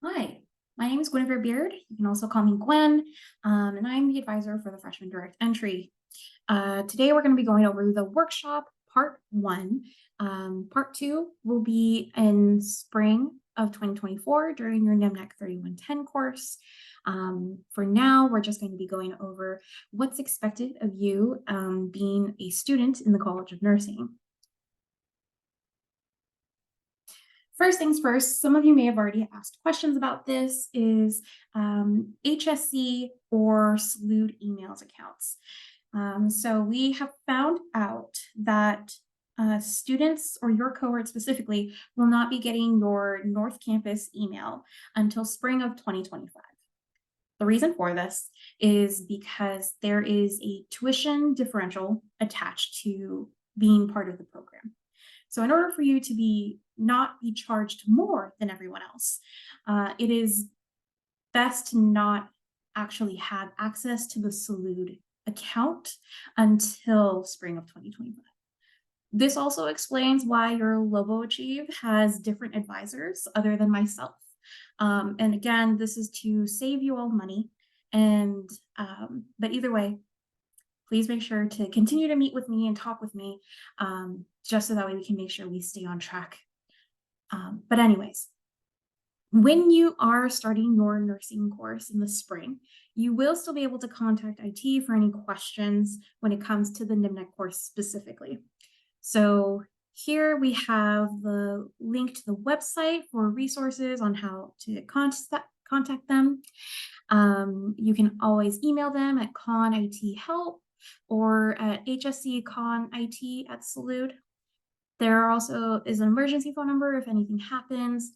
Hi, my name is Guinevere Beard. You can also call me Gwen, and I'm the advisor for the Freshman Direct Entry. Today, we're going to be going over the workshop part 1. Part 2 will be in spring of 2024 during your NMNC 3110 course. For now, we're just going to be going over what's expected of you being a student in the College of Nursing. First things first, some of you may have already asked questions about this, is HSC or SLUD emails accounts. So we have found out that students, or your cohort specifically, will not be getting your North Campus email until spring of 2025. The reason for this is because there is a tuition differential attached to being part of the program. So in order for you to not be charged more than everyone else, it is best to not actually have access to the SLUD account until spring of 2025. This also explains why your Lobo Achieve has different advisors other than myself. And again, this is to save you all money. But either way, please make sure to continue to meet with me and talk with me, just so that way we can make sure we stay on track. But anyways, when you are starting your nursing course in the spring, you will still be able to contact IT for any questions when it comes to the NMNC course specifically. So here we have the link to the website for resources on how to contact them. You can always email them at conithelp or at hscconit@salud. There also is an emergency phone number if anything happens.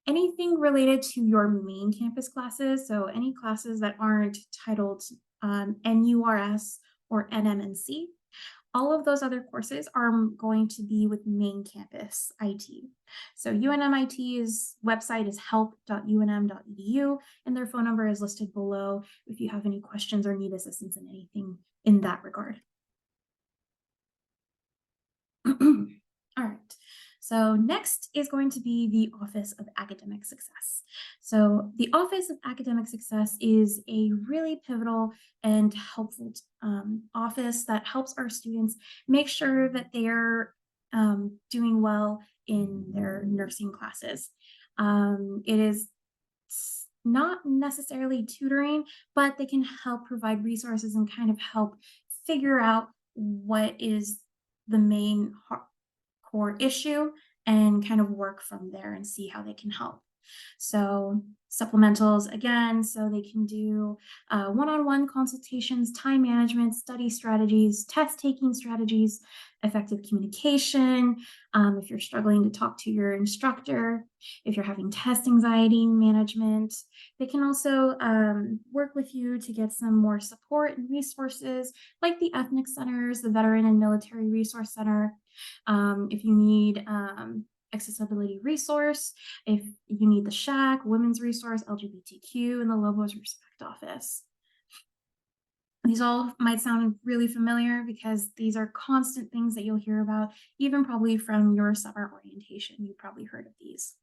Anything related to your main campus classes, so any classes that aren't titled NURS or NMNC, all of those other courses are going to be with main campus IT. So UNMIT's website is help.unm.edu, and their phone number is listed below if you have any questions or need assistance in anything in that regard. All right. So next is going to be the Office of Academic Success. So the Office of Academic Success is a really pivotal and helpful office that helps our students make sure that they're doing well in their nursing classes. It is not necessarily tutoring, but they can help provide resources and kind of help figure out what is the main core issue and kind of work from there and see how they can help. So supplementals, again, so they can do one-on-one consultations, time management, study strategies, test-taking strategies, effective communication, if you're struggling to talk to your instructor, if you're having test anxiety management. They can also work with you to get some more support and resources like the ethnic centers, the Veteran and Military Resource Center. If you need accessibility resource, if you need the SHAC, Women's Resource, LGBTQ, and the Lobo's Respect Office. These all might sound really familiar because these are constant things that you'll hear about, even probably from your summer orientation. You've probably heard of these.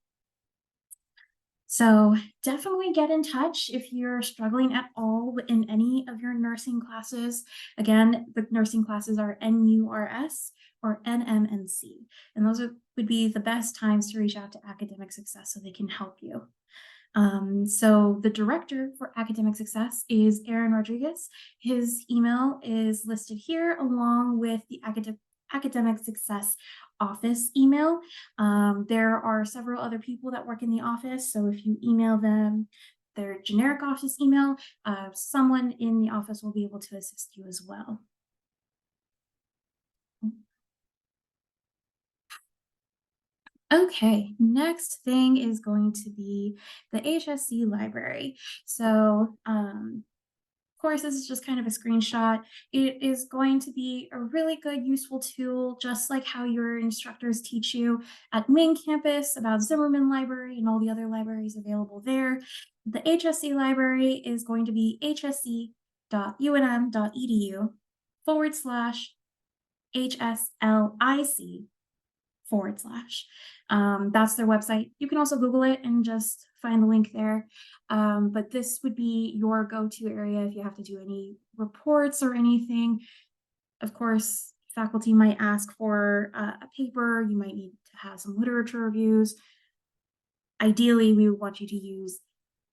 So definitely get in touch if you're struggling at all in any of your nursing classes. Again, the nursing classes are NURS or NMNC, and those would be the best times to reach out to Academic Success so they can help you. So the director for Academic Success is Aaron Rodriguez. His email is listed here along with the Academic Success office email. There are several other people that work in the office, so if you email them their generic office email, someone in the office will be able to assist you as well. Okay, next thing is going to be the HSC Library. So of course, this is just kind of a screenshot. It is going to be a really good, useful tool, just like how your instructors teach you at main campus about Zimmerman Library and all the other libraries available there. The HSC Library is going to be hsc.unm.edu/HSLIC That's their website. You can also Google it and just find the link there. But this would be your go-to area if you have to do any reports or anything. Of course, faculty might ask for a paper. You might need to have some literature reviews. Ideally, we would want you to use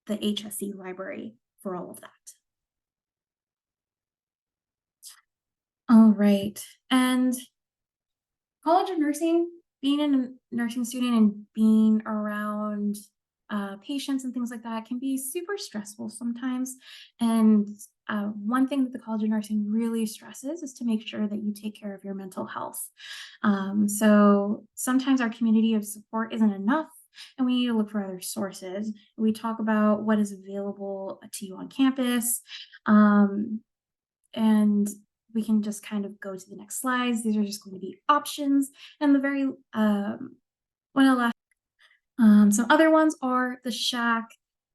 the HSC Library for all of that. All right. And College of Nursing, being a nursing student and being around patients and things like that can be super stressful sometimes. And one thing that the College of Nursing really stresses is to make sure that you take care of your mental health. So sometimes our community of support isn't enough, and we need to look for other sources. We talk about what is available to you on campus. And we can just kind of go to the next slides. These are just going to be options. And the very one of the last, some other ones are the Shack.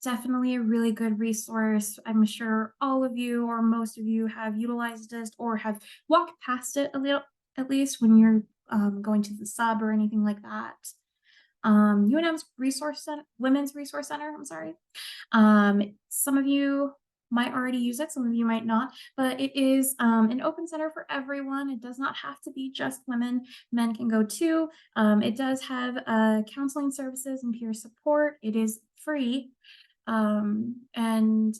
Definitely a really good resource. I'm sure all of you or most of you have utilized this or have walked past it a little, at least when you're going to the sub or anything like that. UNM's Resource Center, Women's Resource Center, I'm sorry. Some of you might already use it, some of you might not, but it is an open center for everyone. It does not have to be just women. Men can go too. It does have counseling services and peer support. It is free. And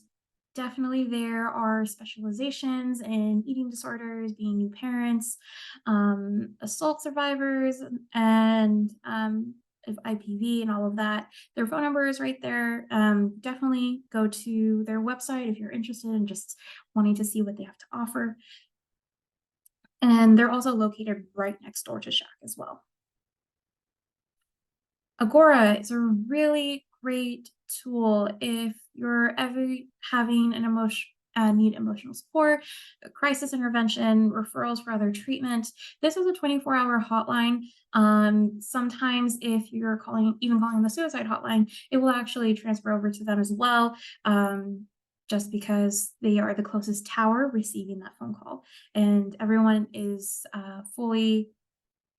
definitely there are specializations in eating disorders, being new parents, assault survivors, and of IPV and all of that. Their phone number is right there. Definitely go to their website if you're interested in just wanting to see what they have to offer. And they're also located right next door to Shack as well. Agora is a really great tool if you're ever having an need emotional support, crisis intervention, referrals for other treatment. This is a 24-hour hotline. Sometimes if you're even calling the suicide hotline, it will actually transfer over to them as well, just because they are the closest tower receiving that phone call. And everyone is fully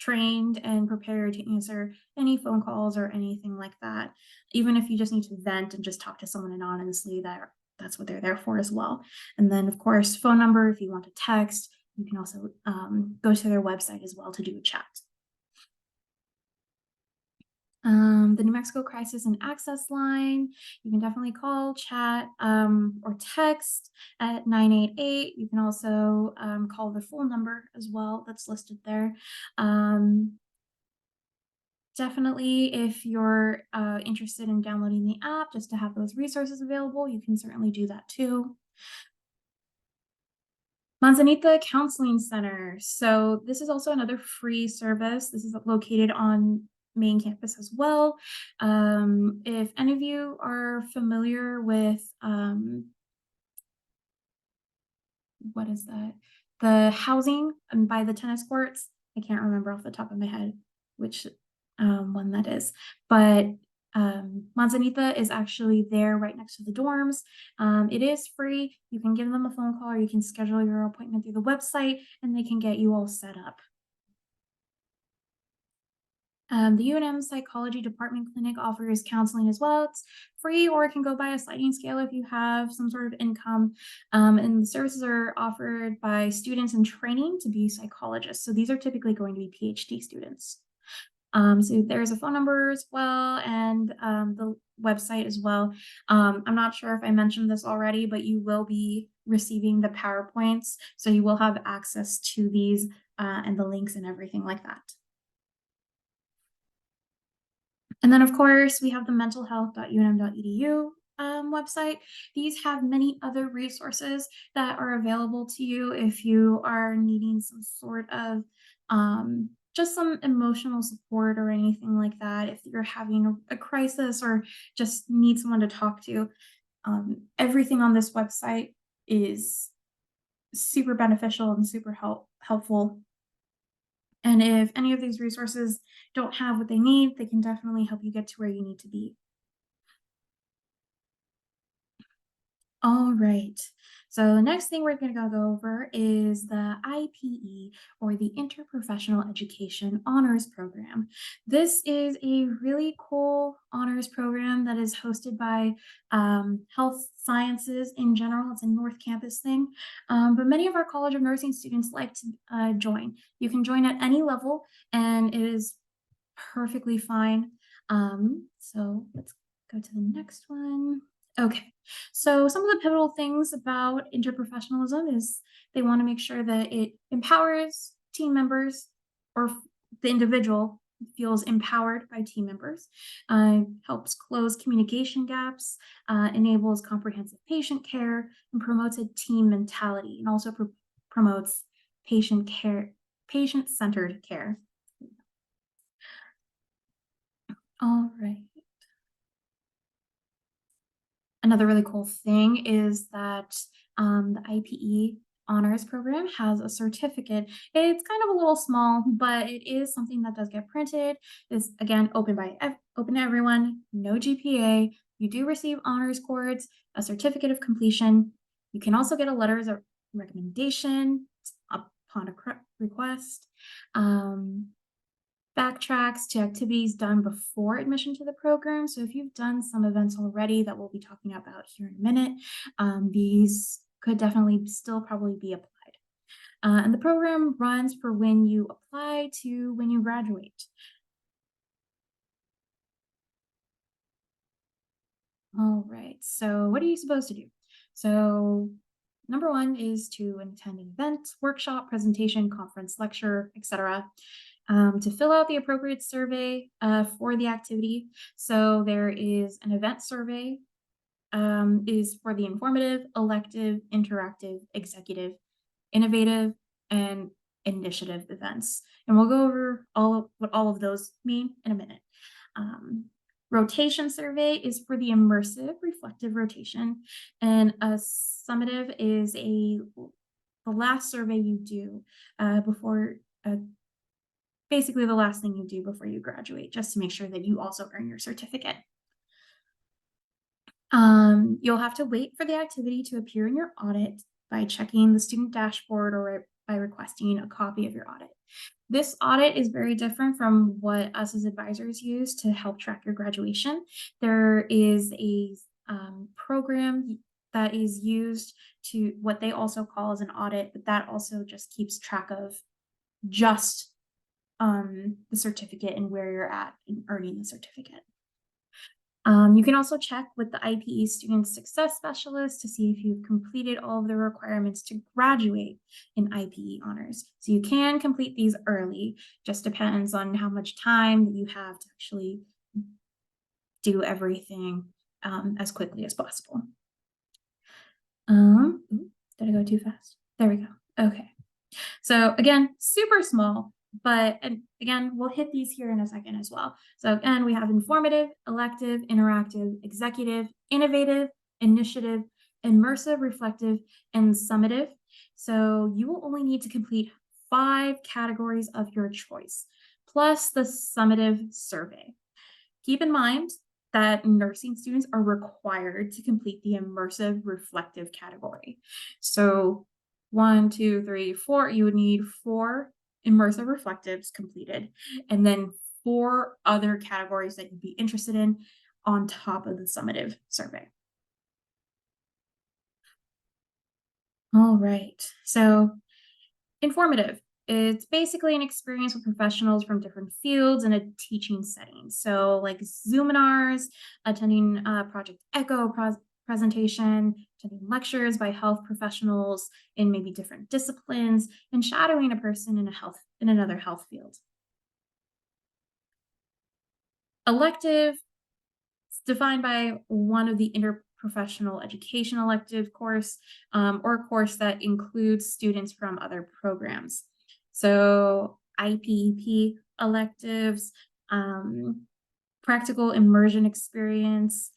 trained and prepared to answer any phone calls or anything like that. Even if you just need to vent and just talk to someone anonymously, that's what they're there for as well. And then of course, phone number, if you want to text, you can also go to their website as well to do a chat. The New Mexico Crisis and Access Line, you can definitely call, chat, or text at 988. You can also call the full number as well that's listed there. Definitely, if you're interested in downloading the app just to have those resources available, you can certainly do that too. Manzanita Counseling Center. So this is also another free service. This is located on main campus as well. If any of you are familiar with, what is that? The housing by the tennis courts. I can't remember off the top of my head which one that is, but Manzanita is actually there right next to the dorms. It is free. You can give them a phone call or you can schedule your appointment through the website and they can get you all set up. The UNM Psychology Department Clinic offers counseling as well. It's free, or it can go by a sliding scale if you have some sort of income. And the services are offered by students in training to be psychologists. So these are typically going to be PhD students. So there's a phone number as well, and the website as well. I'm not sure if I mentioned this already, but you will be receiving the PowerPoints. So you will have access to these and the links and everything like that. And then, of course, we have the mentalhealth.unm.edu website. These have many other resources that are available to you if you are needing some sort of just some emotional support or anything like that. If you're having a crisis or just need someone to talk to, everything on this website is super beneficial and super helpful. And if any of these resources don't have what they need, they can definitely help you get to where you need to be. All right. So the next thing we're going to go over is the IPE, or the Interprofessional Education Honors Program. This is a really cool honors program that is hosted by Health Sciences in general. It's a North Campus thing, but many of our College of Nursing students like to join. You can join at any level, and it is perfectly fine. So let's go to the next one. Okay, so some of the pivotal things about interprofessionalism is they want to make sure that it empowers team members, or the individual feels empowered by team members, helps close communication gaps, enables comprehensive patient care, and promotes a team mentality, and also promotes patient-centered care. All right. Another really cool thing is that the IPE Honors Program has a certificate. It's kind of a little small, but it is something that does get printed. It's, again, open to everyone, no GPA. You do receive honors cords, a certificate of completion. You can also get a letter of recommendation upon a request. Backtracks to activities done before admission to the program. So if you've done some events already that we'll be talking about here in a minute, these could definitely still probably be applied. And the program runs for when you apply to when you graduate. All right, so what are you supposed to do? So number one is to attend an event, workshop, presentation, conference, lecture, etc. To fill out the appropriate survey for the activity. So there is an event survey, is for the informative, elective, interactive, executive, innovative, and initiative events. And we'll go over what all of those mean in a minute. Rotation survey is for the immersive reflective rotation, and a summative is the last survey you do before basically the last thing you do before you graduate, just to make sure that you also earn your certificate. You'll have to wait for the activity to appear in your audit by checking the student dashboard or by requesting a copy of your audit. This audit is very different from what us as advisors use to help track your graduation. There is a program that is used to what they also call as an audit, but that also just keeps track of just the certificate and where you're at in earning the certificate. You can also check with the IPE Student Success Specialist to see if you've completed all of the requirements to graduate in IPE Honors. So you can complete these early, just depends on how much time that you have to actually do everything as quickly as possible. Did I go too fast? There we go. Okay. So again, super small, but again, we'll hit these here in a second as well. So again, we have informative, elective, interactive, executive, innovative, initiative, immersive, reflective, and summative. So you will only need to complete 5 categories of your choice, plus the summative survey. Keep in mind that nursing students are required to complete the immersive reflective category. So 1, 2, 3, 4, you would need 4 immersive reflectives completed, and then 4 other categories that you'd be interested in on top of the summative survey. All right, so informative. It's basically an experience with professionals from different fields in a teaching setting. So like Zoominars, attending Project Echo presentation, attending lectures by health professionals in maybe different disciplines, and shadowing a person in another health field. Elective is defined by one of the interprofessional education elective course, or a course that includes students from other programs. So IPEP electives, practical immersion experience.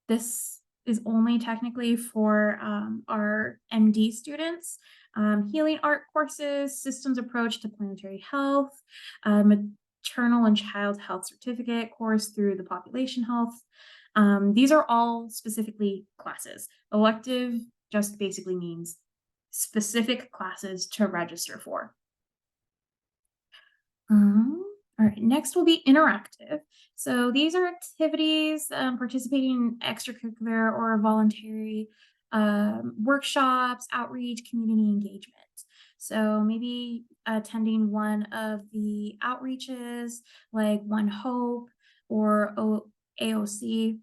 This is only technically for our MD students. Healing art courses, systems approach to planetary health, maternal and child health certificate course through the population health, These are all specifically classes. Elective just basically means specific classes to register for. All right, next will be interactive. So these are activities participating in extracurricular or voluntary workshops, outreach, community engagement. So maybe attending one of the outreaches like One Hope or AOC.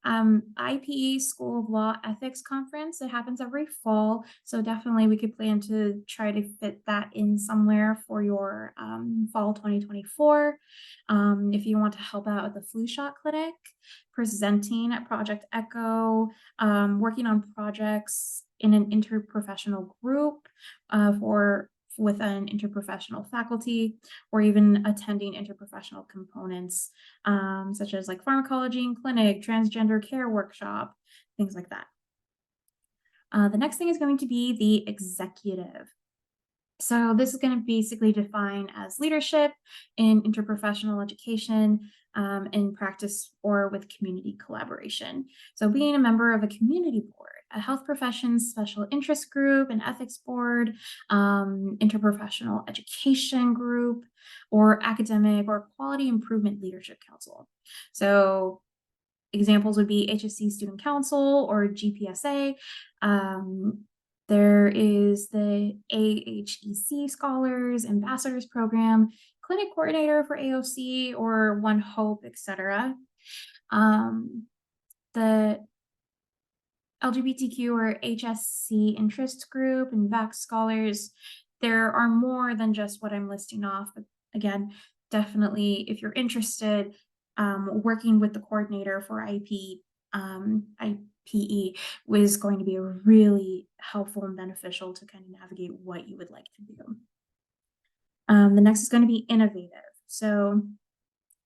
IPE School of Law Ethics Conference. It happens every fall, so definitely we could plan to try to fit that in somewhere for your fall 2024. If you want to help out at the flu shot clinic, presenting at Project Echo, working on projects in an interprofessional group with an interprofessional faculty, or even attending interprofessional components, such as like pharmacology in clinic, transgender care workshop, things like that. The next thing is going to be the executive. So this is going to basically define as leadership in interprofessional education, in practice or with community collaboration. So being a member of a community board, a health professions special interest group, an ethics board, interprofessional education group, or academic or quality improvement leadership council. So examples would be HSC Student Council or GPSA. There is the AHEC Scholars Ambassadors Program, Clinic Coordinator for AOC or One Hope, etc. The LGBTQ or HSC Interest Group and VAC Scholars. There are more than just what I'm listing off, but again, definitely if you're interested, working with the coordinator for IPE was going to be really helpful and beneficial to kind of navigate what you would like to do. The next is going to be innovative. So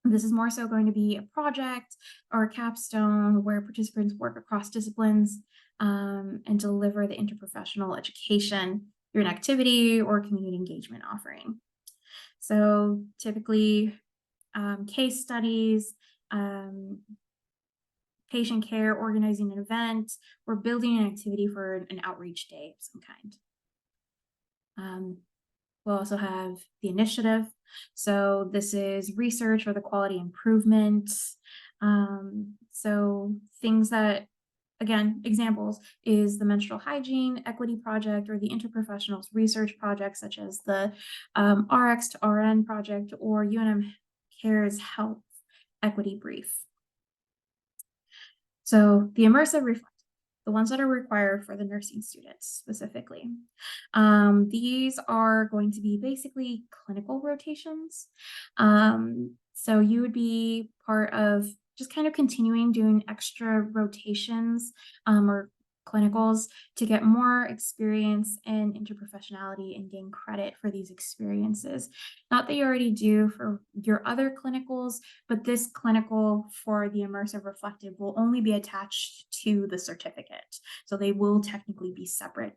this is more so going to be a project or a capstone where participants work across disciplines and deliver the interprofessional education through an activity or community engagement offering. So typically case studies, patient care, organizing an event, or building an activity for an outreach day of some kind. We'll also have the initiative. So this is research or the quality improvement. So things that, again, examples is the menstrual hygiene equity project or the interprofessionals research project, such as the RX to RN project or UNM Cares Health Equity Brief. So the immersive reflective, the ones that are required for the nursing students specifically. These are going to be basically clinical rotations. So you would be part of just kind of continuing doing extra rotations or clinicals to get more experience in interprofessionality and gain credit for these experiences. Not that you already do for your other clinicals, but this clinical for the immersive reflective will only be attached to the certificate. So they will technically be separate.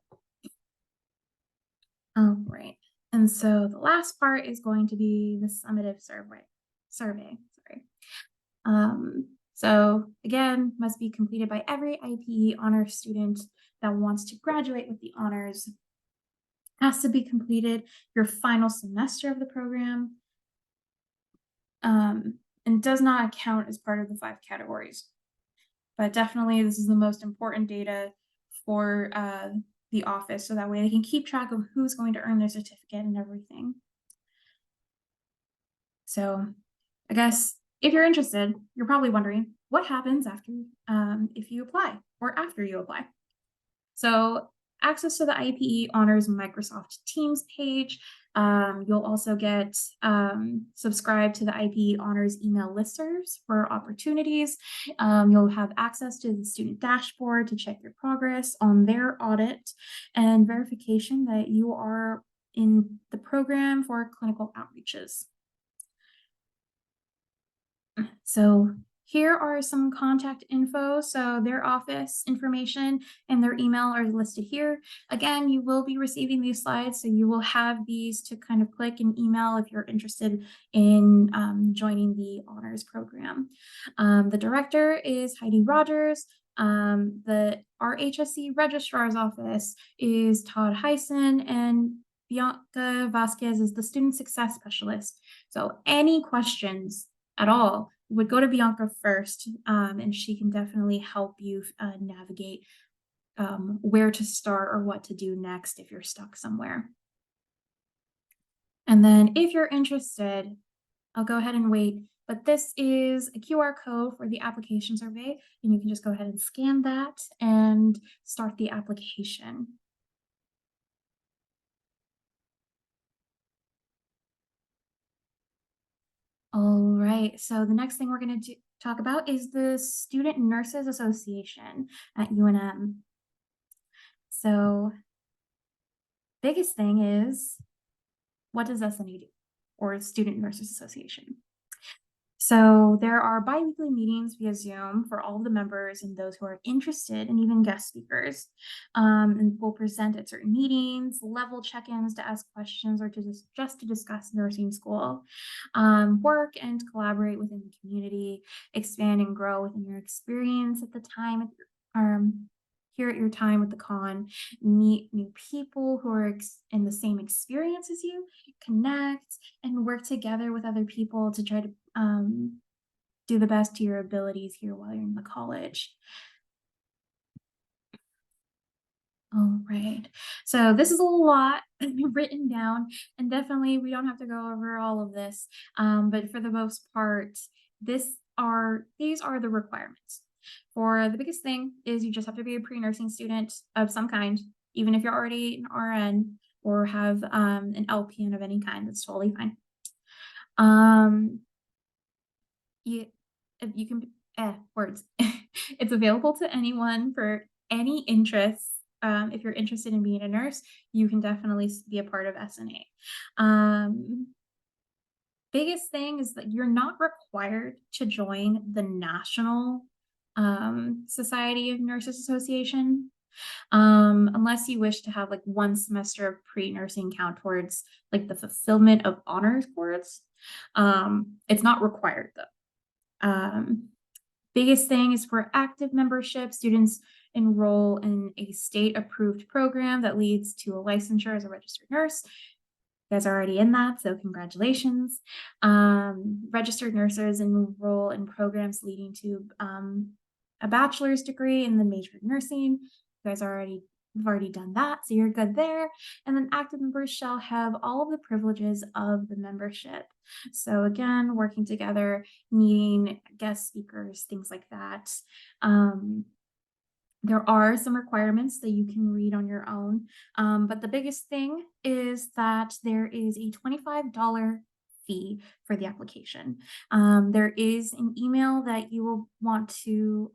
All right. And so the last part is going to be the summative survey. So again, must be completed by every IPE honors student that wants to graduate with the honors. Has to be completed your final semester of the program, and does not count as part of the 5 categories. But definitely this is the most important data for the office, so that way they can keep track of who's going to earn their certificate and everything. So I guess if you're interested, you're probably wondering what happens after if you apply or after you apply. So access to the IPE Honors Microsoft Teams page. You'll also get subscribe to the IPE Honors email listservs for opportunities. You'll have access to the student dashboard to check your progress on their audit and verification that you are in the program for clinical outreaches. So Here are some contact info. So their office information and their email are listed here. Again, you will be receiving these slides, so you will have these to kind of click and email if you're interested in joining the honors program. The director is Heidi Rogers. Our HSC registrar's office is Todd Heisen, and Bianca Vasquez is the student success specialist. So any questions at all would go to Bianca first, and she can definitely help you navigate where to start or what to do next if you're stuck somewhere. And then if you're interested, I'll go ahead and wait, but this is a QR code for the application survey, and you can just go ahead and scan that and start the application. All right, so the next thing we're going to talk about is the Student Nurses Association at UNM. So biggest thing is, what does SNA do, or Student Nurses Association? So there are bi-weekly meetings via Zoom for all of the members and those who are interested, and even guest speakers. And we'll present at certain meetings, level check-ins to ask questions, or just to discuss nursing school, work and collaborate within the community, expand and grow within your experience at the time. Here at your time with the con, meet new people who are in the same experience as you, connect, and work together with other people to try to do the best to your abilities here while you're in the college. All right, so this is a lot written down, and definitely we don't have to go over all of this, but for the most part, these are the requirements. For the biggest thing is you just have to be a pre-nursing student of some kind, even if you're already an RN or have an LPN of any kind, that's totally fine. You can words. It's available to anyone for any interests. If you're interested in being a nurse, you can definitely be a part of SNA. Biggest thing is that you're not required to join the National Society of Nurses Association, unless you wish to have like 1 semester of pre-nursing count towards like the fulfillment of honors course. It's not required though. Biggest thing is for active membership, students enroll in a state-approved program that leads to a licensure as a registered nurse. You guys are already in that, so congratulations. Registered nurses enroll in programs leading to a bachelor's degree in the major of nursing. You guys have already done that, so you're good there. And then active members shall have all of the privileges of the membership. So again, working together, meeting guest speakers, things like that. There are some requirements that you can read on your own, but the biggest thing is that there is a $25 fee for the application. There is an email that you will want to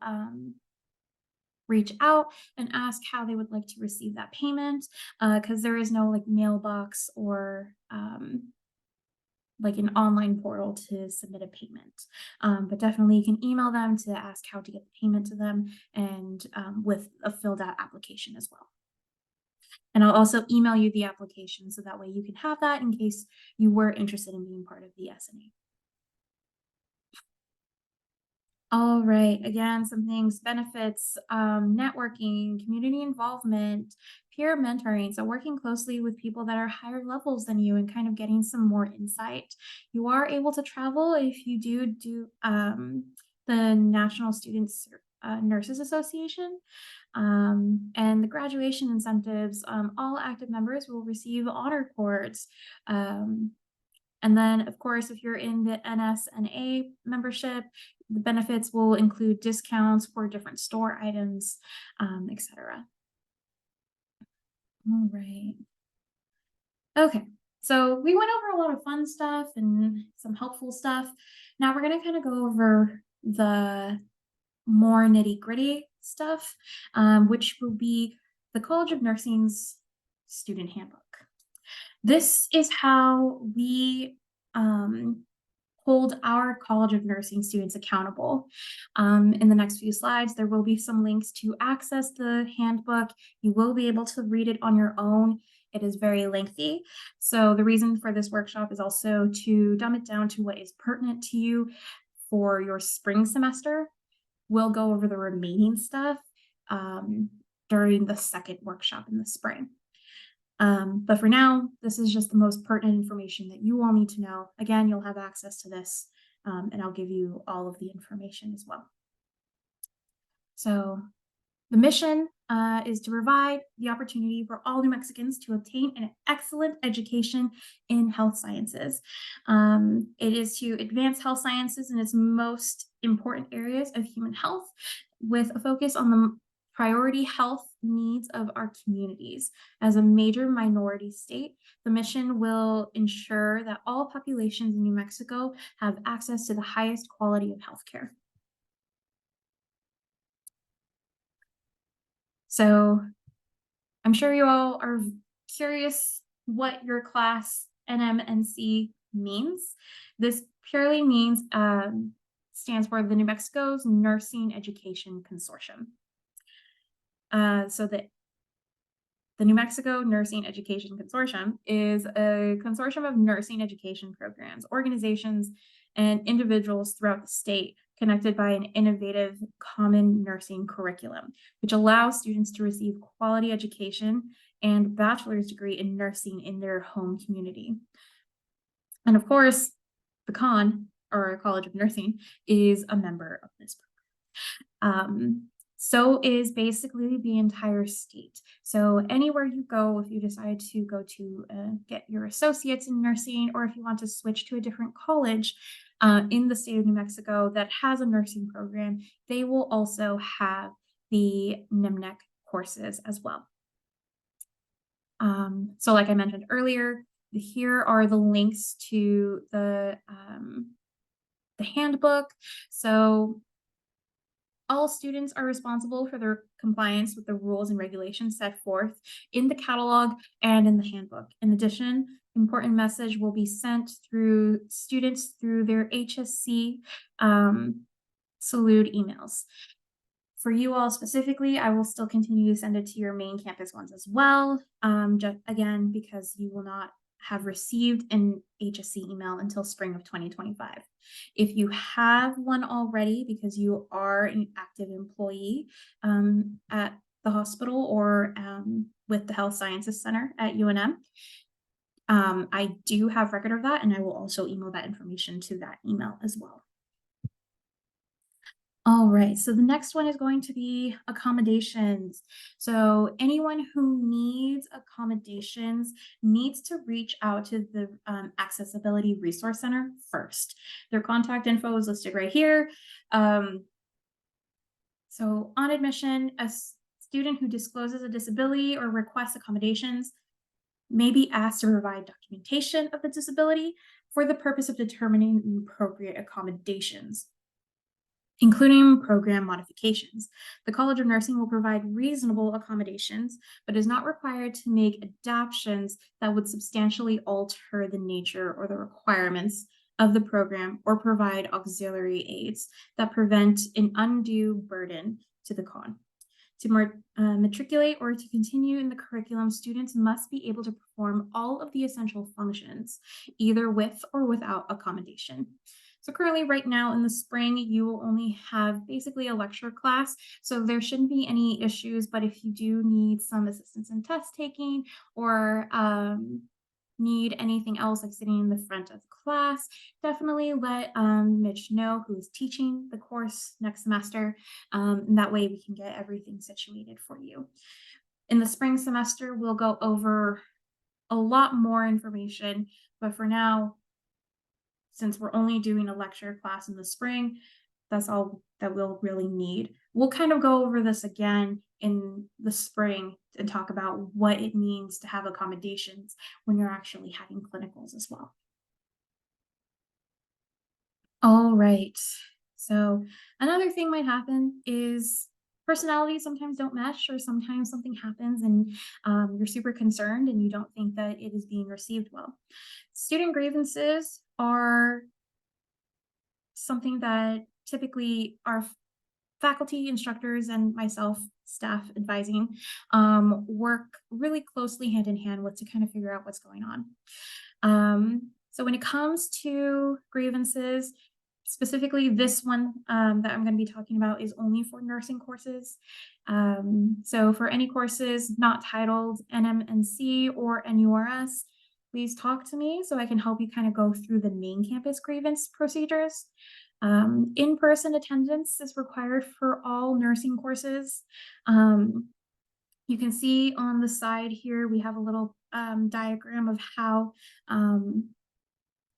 reach out and ask how they would like to receive that payment, because there is no like mailbox or like an online portal to submit a payment, but definitely you can email them to ask how to get the payment to them, and with a filled out application as well. And I'll also email you the application so that way you can have that in case you were interested in being part of the SNA. All right, again, some things: benefits, networking, community involvement, peer mentoring. So working closely with people that are higher levels than you and kind of getting some more insight. You are able to travel if you do the National Students Nurses Association. And the graduation incentives, all active members will receive honor cords. And then, of course, if you're in the NSNA membership, the benefits will include discounts for different store items, etc. All right. Okay, so we went over a lot of fun stuff and some helpful stuff. Now we're going to kind of go over the more nitty-gritty stuff, which will be the College of Nursing's student handbook. This is how we hold our College of Nursing students accountable. In the next few slides, there will be some links to access the handbook. You will be able to read it on your own. It is very lengthy. So the reason for this workshop is also to dumb it down to what is pertinent to you for your spring semester. We'll go over the remaining stuff during the second workshop in the spring. But for now, this is just the most pertinent information that you all need to know. Again, you'll have access to this, and I'll give you all of the information as well. So the mission is to provide the opportunity for all New Mexicans to obtain an excellent education in health sciences. It is to advance health sciences in its most important areas of human health, with a focus on the priority health needs of our communities. As a major minority state, the mission will ensure that all populations in New Mexico have access to the highest quality of healthcare. So I'm sure you all are curious what your class NMNC means. This purely means stands for the New Mexico's Nursing Education Consortium. So the New Mexico Nursing Education Consortium is a consortium of nursing education programs, organizations, and individuals throughout the state connected by an innovative common nursing curriculum, which allows students to receive quality education and bachelor's degree in nursing in their home community. And of course, the CON, or College of Nursing, is a member of this program. So is basically the entire state. So anywhere you go, if you decide to go to get your associates in nursing, or if you want to switch to a different college in the state of New Mexico that has a nursing program, they will also have the NMNC courses as well. So like I mentioned earlier, here are the links to the handbook. So all students are responsible for their compliance with the rules and regulations set forth in the catalog and in the handbook. In addition, important message will be sent through students through their HSC Salute emails. For you all specifically, I will still continue to send it to your main campus ones as well, just again, because you will not have received an HSC email until spring of 2025. If you have one already, because you are an active employee at the hospital or with the Health Sciences Center at UNM, I do have record of that, and I will also email that information to that email as well. All right, so the next one is going to be accommodations. So anyone who needs accommodations needs to reach out to the Accessibility Resource Center first. Their contact info is listed right here. So on admission, a student who discloses a disability or requests accommodations may be asked to provide documentation of the disability for the purpose of determining appropriate accommodations, including program modifications. The College of Nursing will provide reasonable accommodations, but is not required to make adaptations that would substantially alter the nature or the requirements of the program or provide auxiliary aids that prevent an undue burden to the CON. To matriculate or to continue in the curriculum, students must be able to perform all of the essential functions, either with or without accommodation. So currently right now in the spring, you will only have basically a lecture class. So there shouldn't be any issues, but if you do need some assistance in test taking or need anything else like sitting in the front of the class, definitely let Mitch know, who is teaching the course next semester. And that way we can get everything situated for you. In the spring semester, we'll go over a lot more information, but for now, since we're only doing a lecture class in the spring, that's all that we'll really need. We'll kind of go over this again in the spring and talk about what it means to have accommodations when you're actually having clinicals as well. All right, so another thing might happen is personalities sometimes don't mesh, or sometimes something happens and you're super concerned and you don't think that it is being received well. Student grievances are something that typically our faculty, instructors, and myself, staff advising, work really closely hand in hand with to kind of figure out what's going on. So when it comes to grievances, specifically this one that I'm going to be talking about is only for nursing courses. So for any courses not titled NMNC or NURS, please talk to me so I can help you kind of go through the main campus grievance procedures. In-person attendance is required for all nursing courses. You can see on the side here, we have a little diagram of how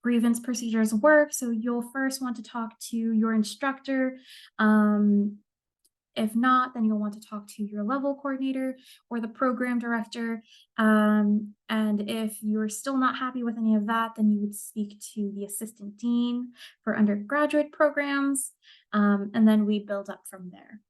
grievance procedures work. So you'll first want to talk to your instructor. If not, then you'll want to talk to your level coordinator or the program director. And if you're still not happy with any of that, then you would speak to the assistant dean for undergraduate programs. And then we build up from there.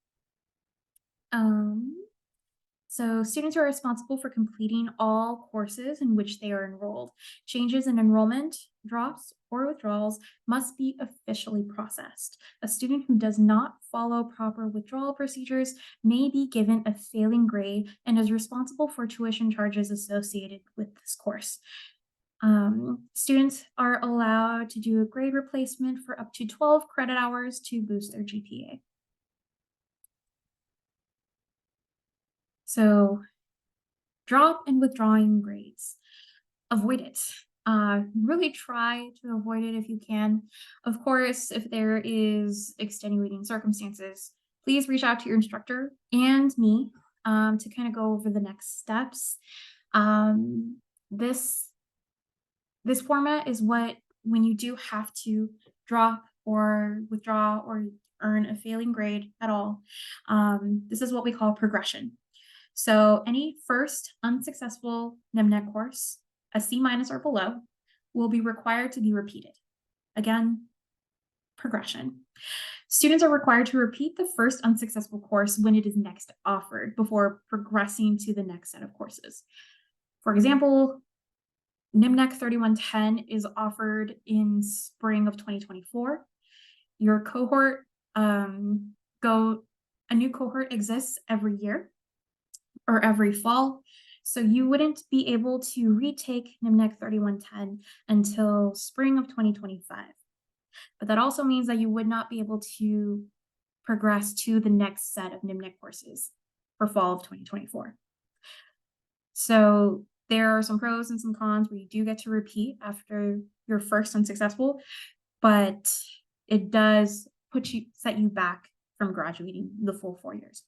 So students are responsible for completing all courses in which they are enrolled. Changes in enrollment, drops, or withdrawals must be officially processed. A student who does not follow proper withdrawal procedures may be given a failing grade and is responsible for tuition charges associated with this course. Students are allowed to do a grade replacement for up to 12 credit hours to boost their GPA. So drop and withdrawing grades, avoid it. Really try to avoid it if you can. Of course, if there is extenuating circumstances, please reach out to your instructor and me to kind of go over the next steps. This format is what, when you do have to drop or withdraw or earn a failing grade at all, this is what we call progression. So any first unsuccessful NMNC course, a C- or below, will be required to be repeated. Again, progression. Students are required to repeat the first unsuccessful course when it is next offered before progressing to the next set of courses. For example, NMNC 3110 is offered in spring of 2024. Your cohort, a new cohort exists every year or every fall. So you wouldn't be able to retake NMNC 3110 until spring of 2025. But that also means that you would not be able to progress to the next set of NMNC courses for fall of 2024. So there are some pros and some cons where you do get to repeat after your first unsuccessful, but it does set you back from graduating the full 4 years.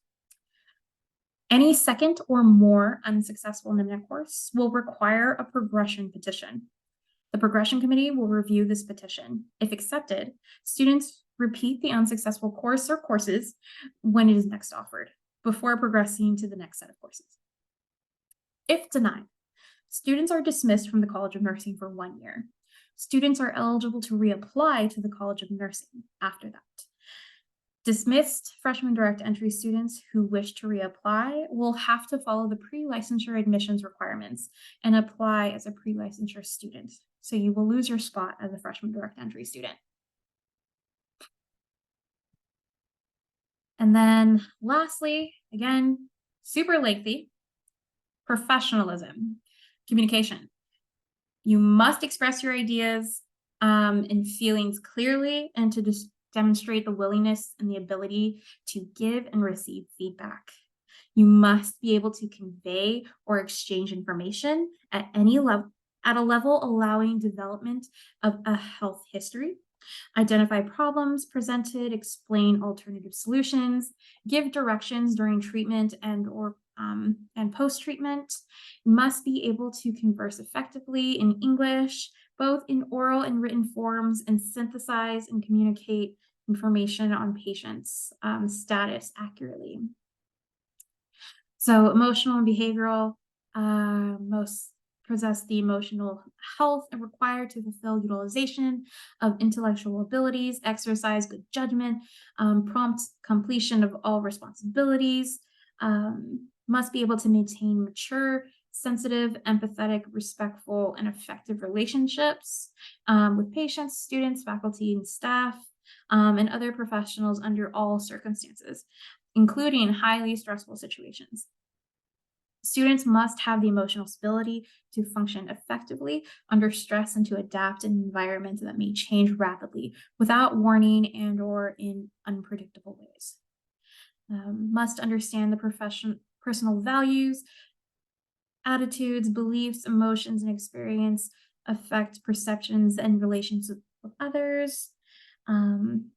Any second or more unsuccessful NMNC course will require a progression petition. The progression committee will review this petition. If accepted, students repeat the unsuccessful course or courses when it is next offered before progressing to the next set of courses. If denied, students are dismissed from the College of Nursing for 1 year. Students are eligible to reapply to the College of Nursing after that. Dismissed freshman direct entry students who wish to reapply will have to follow the pre-licensure admissions requirements and apply as a pre-licensure student. So you will lose your spot as a freshman direct entry student. And then lastly, again, super lengthy, professionalism, communication. You must express your ideas and feelings clearly and to demonstrate the willingness and the ability to give and receive feedback. You must be able to convey or exchange information at any level, at a level allowing development of a health history, identify problems presented, explain alternative solutions, give directions during treatment and post-treatment. You must be able to converse effectively in English, both in oral and written forms, and synthesize and communicate information on patients' status accurately. So emotional and behavioral most possess the emotional health required to fulfill utilization of intellectual abilities, exercise good judgment, prompt completion of all responsibilities, must be able to maintain mature, sensitive, empathetic, respectful, and effective relationships with patients, students, faculty, and staff, and other professionals under all circumstances, including highly stressful situations. Students must have the emotional stability to function effectively under stress and to adapt in environments that may change rapidly without warning and or in unpredictable ways. Must understand the personal values, attitudes, beliefs, emotions, and experience affect perceptions and relations with others. Um,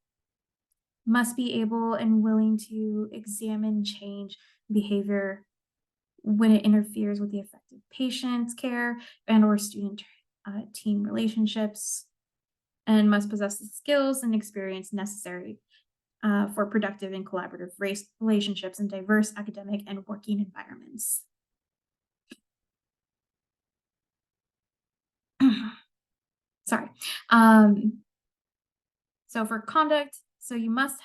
must be able and willing to examine change behavior when it interferes with the effective patient's care and or student team relationships, and must possess the skills and experience necessary for productive and collaborative relationships in diverse academic and working environments. Sorry. So for conduct, so you must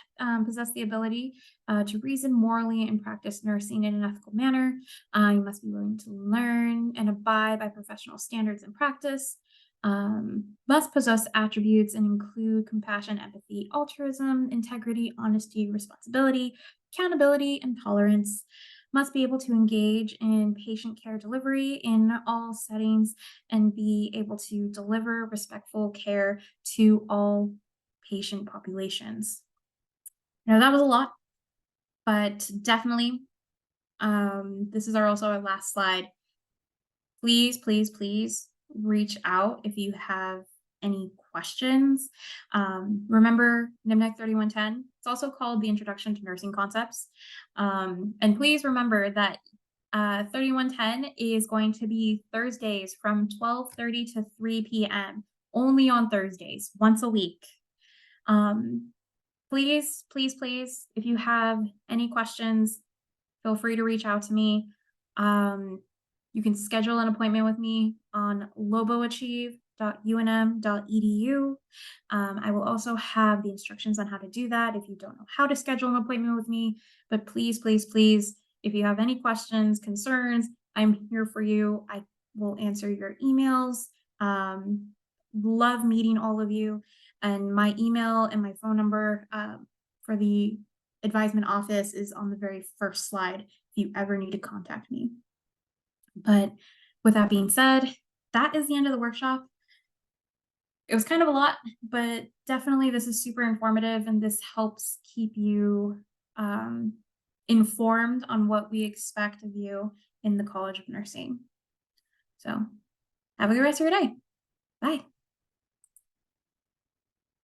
possess the ability to reason morally and practice nursing in an ethical manner. You must be willing to learn and abide by professional standards and practice. Must possess attributes and include compassion, empathy, altruism, integrity, honesty, responsibility, accountability, and tolerance. Must be able to engage in patient care delivery in all settings and be able to deliver respectful care to all patient populations. Now that was a lot, but definitely, this is also our last slide. Please, please, please reach out if you have any questions. Remember NMNC 3110, it's also called the Introduction to Nursing Concepts. And please remember that 3110 is going to be Thursdays from 12:30 to 3 p.m. only on Thursdays, once a week. Please, please, please, if you have any questions, feel free to reach out to me. You can schedule an appointment with me on loboachieve.unm.edu. I will also have the instructions on how to do that if you don't know how to schedule an appointment with me. But please, please, please, if you have any questions, concerns, I'm here for you. I will answer your emails. Love meeting all of you. And my email and my phone number for the advisement office is on the very first slide if you ever need to contact me. But with that being said, that is the end of the workshop. It was kind of a lot, but definitely this is super informative and this helps keep you informed on what we expect of you in the College of Nursing. So have a good rest of your day. Bye.